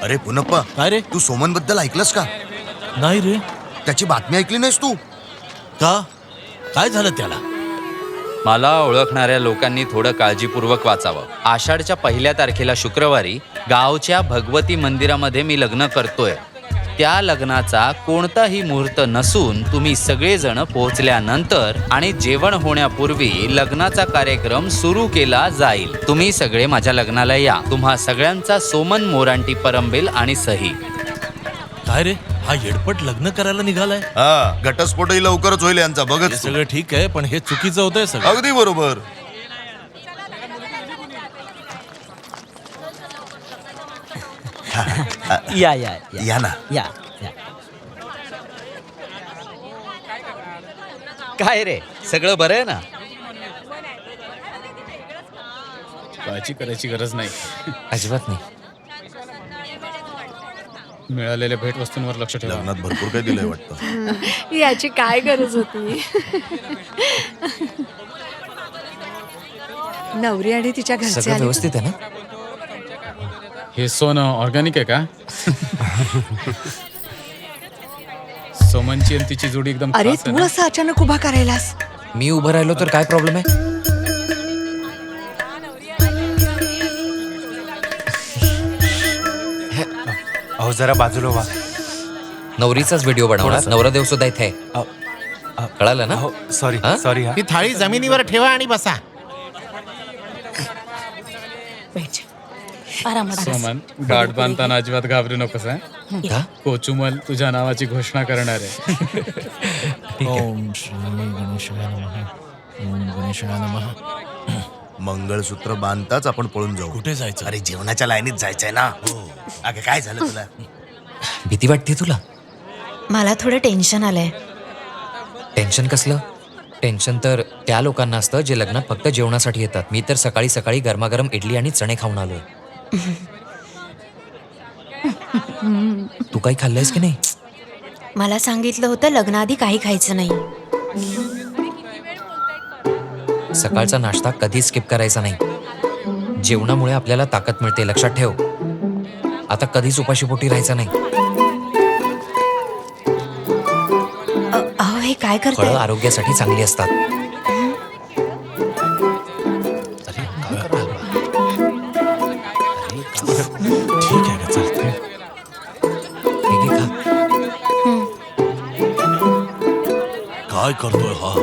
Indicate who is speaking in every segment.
Speaker 1: अरे पुनप्पा,
Speaker 2: काय रे?
Speaker 1: तू सोमन बद्दल ऐकलंस का?
Speaker 2: नाही रे.
Speaker 1: त्याची बातमी ऐकली नाहीस तू?
Speaker 2: का? काय झालं त्याला?
Speaker 3: मला ओळखणाऱ्या लोकांनी थोडं काळजीपूर्वक वाचावं. आषाढच्या 1 तारखेला शुक्रवारी गावच्या भगवती मंदिरामध्ये मी लग्न करतोय. त्या लग्नाचा कोणताही मुहूर्त नसून तुम्ही सगळेजण पोहोचल्यानंतर आणि जेवण होण्यापूर्वी लग्नाचा कार्यक्रम सुरू केला जाईल. तुम्ही सगळे माझ्या लग्नाला या. तुम्हा सगळ्यांचा सोमन मोरांटी परंबेल आणि सही.
Speaker 2: काय रे, हा येडपट लग्न करायला निघालाय?
Speaker 1: हा, घटस्फोटही लवकरच होईल यांचा,
Speaker 2: हे
Speaker 1: बघत
Speaker 2: सगळं ठीक आहे, पण हे चुकीचं होतंय सगळं.
Speaker 1: अगदी बरोबर.
Speaker 4: या
Speaker 1: या ना.
Speaker 4: या
Speaker 3: काय रे, सगळं बरं आहे ना?
Speaker 5: काळजी करायची गरज नाही.
Speaker 3: अजिबात नाही.
Speaker 5: मिळालेल्या भेटवस्तूंवर लक्ष ठेवा.
Speaker 1: लग्नात भरपूर काही दिलंय वाटतं.
Speaker 6: याची काय गरज होती? नवरी आणि तिच्या घरचे
Speaker 3: सगळं
Speaker 6: आले.
Speaker 3: व्यवस्थित आहे ना?
Speaker 5: हे सोनं ऑर्गॅनिक आहे का? सोमनची आणि तिची जोडी एकदम
Speaker 6: अरे
Speaker 5: खास आहे
Speaker 6: तू
Speaker 5: ना?
Speaker 6: असं अचानक उभा करायलास?
Speaker 3: मी उभं राहिलो तर काय प्रॉब्लेम आहे?
Speaker 7: अहो जरा बाजूला व्हा.
Speaker 3: नवरीचाच व्हिडिओ बनवणार. नवरादेव सुद्धा इथे आहे. कळालं ना?
Speaker 7: सॉरी
Speaker 3: हा?
Speaker 7: सॉरी. हा
Speaker 2: ती थाळी जमिनीवर ठेवा आणि बसा.
Speaker 5: सोमन, गाठ बांधताना अजिबात घाबरू नकोस.
Speaker 3: का?
Speaker 5: कोचुमल तुझ्या नावाची घोषणा करणार आहे.
Speaker 2: ओम श्री गणेशाय नमः. ओम गणेशाय नमः.
Speaker 1: मंगळसूत्र बांधताच आपण पळून जाऊ.
Speaker 2: कुठे जायचं?
Speaker 1: अरे जेवणाच्या लाईनीत जायचंय ना. अगं काय झालं तुला?
Speaker 3: भीती वाटते तुला?
Speaker 6: मला थोडं टेन्शन आलंय.
Speaker 3: टेन्शन कसलं? टेन्शन तर त्या लोकांना असतं जे लग्नात फक्त जेवणासाठी येतात. मी तर सकाळी सकाळी गरमागरम इडली आणि चणे खाऊन आलोय. तू काही खाल्लंयस की नाही?
Speaker 6: मला सांगितलं होतं लग्नाआधी काही खायचं नाही.
Speaker 3: सकाळचा नाश्ता कधी स्किप करायचा नाही. जेवणामुळे आपल्याला ताकद मिळते, लक्षात ठेव. आता कधीच उपाशीपोटी राहायचं नाही.
Speaker 6: अहो हे काय
Speaker 3: फळं
Speaker 6: करताय?
Speaker 3: आरोग्यासाठी चांगली असतात.
Speaker 2: ठीक आहे का, चालतंय.
Speaker 3: हे घे, खा.
Speaker 2: काय करतोय हा?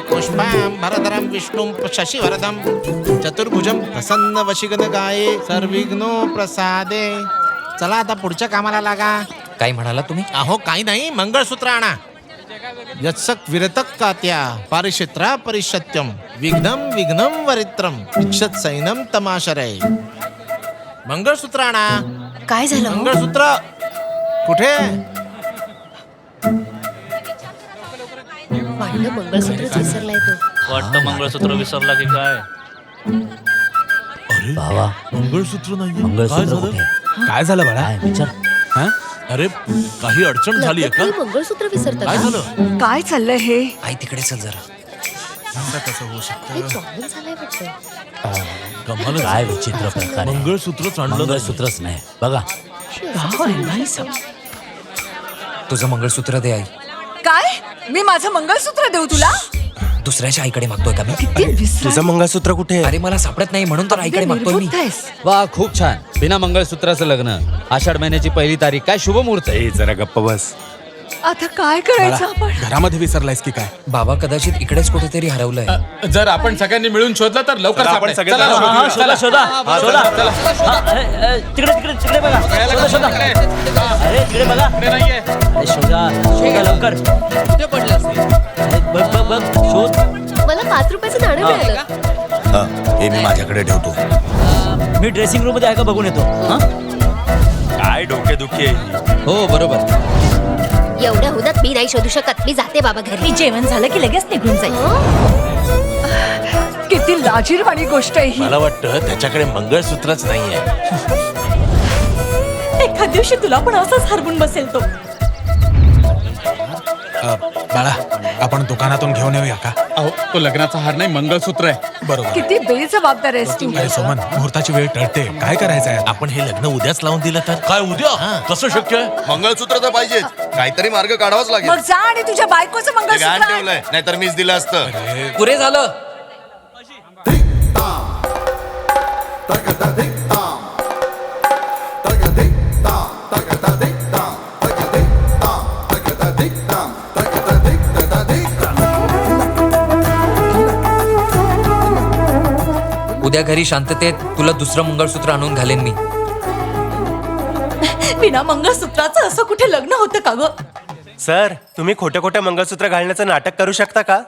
Speaker 2: पुष्पां भरधरं विष्णुं शशिवरदं चतुर्भुजं प्रसन्न वशिगन गाये सर्विघ्नो प्रसादे. चला आता पुढच्या कामाला लागा.
Speaker 3: काय म्हणाला तुम्ही?
Speaker 2: अहो काही नाही, मंगळसूत्र आणा. यत्सक विरतक कात्या पारिक्षेत्रा परिषत्यम विघ्नम विघ्नम वरित्रम इच्छत सैनम तमाशरय. मंगळसूत्र आणा.
Speaker 6: काय झालं?
Speaker 2: मंगळसूत्र कुठे?
Speaker 6: पाहिलं मंगळसूत्रच विसरलाय तो.
Speaker 4: वाटतं मंगळसूत्र विसरला की काय?
Speaker 2: अरे
Speaker 4: बाबा,
Speaker 2: मंगळसूत्र नाही. काय
Speaker 4: मंगळसूत्र
Speaker 2: झालं?
Speaker 4: कुठे?
Speaker 7: काय झालं बाळा?
Speaker 4: काय विचार?
Speaker 7: हा?
Speaker 2: अरे काही अडचण झाली आहे का?
Speaker 8: मंगळसूत्र विसरतात.
Speaker 2: काय झालं?
Speaker 6: काय चाललंय हे?
Speaker 3: आई तिकडे चल जरा.
Speaker 2: आता कसं होऊ शकतं?
Speaker 8: प्रॉब्लेम झालाय वाटतं.
Speaker 2: कमालच.
Speaker 4: काय विचित्र प्रकार आहे.
Speaker 2: मंगळसूत्रच आणलं नाही.
Speaker 4: मंगळसूत्रच नाही बघा.
Speaker 3: तुझं मंगळसूत्र दे आई.
Speaker 6: काय? मी माझं मंगळसूत्र देऊ तुला?
Speaker 3: दुसऱ्याच्या आईकडे मागतोय का मी?
Speaker 7: तुझं मंगळसूत्र कुठे आहे?
Speaker 3: अरे मला सापडत नाही म्हणून तर आईकडे मागतोय मी.
Speaker 6: निर्बुद्ध आहेस.
Speaker 9: वा, खूप छान. बिना मंगळसूत्राचं लग्न. आषाढ महिन्याची 1 तारीख. काय शुभ मुहूर्त आहे.
Speaker 7: ए जरा गप्प बस.
Speaker 6: आता काय करायचं आपण?
Speaker 7: घरामध्ये विसरलायस की काय?
Speaker 3: बाबा कदाचित इकडेच कुठेतरी हरवलंय.
Speaker 5: जर आपण सगळ्यांनी मिळून शोधलं तर लवकर
Speaker 7: चला, आपण
Speaker 5: सापडेल.
Speaker 7: सगळे
Speaker 5: चला,
Speaker 7: जण
Speaker 5: शोधूया.
Speaker 4: हा, शोधा शोधा शोधा. हा, तिकडे तिकडे तिकडे बघा. शोधा शोधा. अरे तिकडे बघा.
Speaker 5: नाहीये.
Speaker 4: अरे, शोधा शोधा लवकर. अरे, बघ बघ बघ शोध.
Speaker 8: मला 5 रुपयाचं नाणं मिळालं.
Speaker 1: हा, हे मी माझ्याकडे ठेवतो.
Speaker 4: मी ड्रेसिंग रूम मध्ये आहे का बघून येतो. हा?
Speaker 7: काय डोकेदुखी आहे?
Speaker 9: हो बरोबर.
Speaker 8: एवढ्या हुदात मी नाही शोधू शकत. मी जाते बाबा घरी.
Speaker 6: जेवण झालं की लगेच निघून जाईल. किती लाजीरवाणी गोष्ट आहे ही.
Speaker 2: मला वाटतं त्याच्याकडे मंगळसूत्रच नाहीये.
Speaker 6: एखाद दिवशी तुला पण असंच हरवून बसेल तो.
Speaker 7: बाळा आपण दुकानातून घेऊन येऊया का?
Speaker 5: अहो तो लग्नाचा हार नाही मंगळसूत्र आहे.
Speaker 7: बरोबर.
Speaker 10: किती बेजबाबदार आहेस तू.
Speaker 7: अरे सोमन, मुहूर्ताची वेळ टळते, काय करायचं आहे?
Speaker 2: आपण हे लग्न उद्याच लावून दिलं तर
Speaker 1: काय उद्या कसं शक्य आहे? मंगळसूत्र तर पाहिजेच, काहीतरी मार्ग काढावाच लागेल.
Speaker 10: मग जा आणि तुझ्या बायकोचं
Speaker 1: ते गहाण
Speaker 10: मंगळसूत्र आण.
Speaker 1: ठेवलंय, नाहीतर मीच दिलं असतं.
Speaker 3: पुरे झालं.
Speaker 11: उद्या घरी शांततेत तुला दुसरं मंगळसूत्र आणून घालेन मी.
Speaker 10: बिना मंगळसूत्राचं असं कुठे लग्न होतं का ग?
Speaker 7: सर, तुम्ही खोट्या खोट्या मंगळसूत्र घालण्याचं नाटक करू शकता का?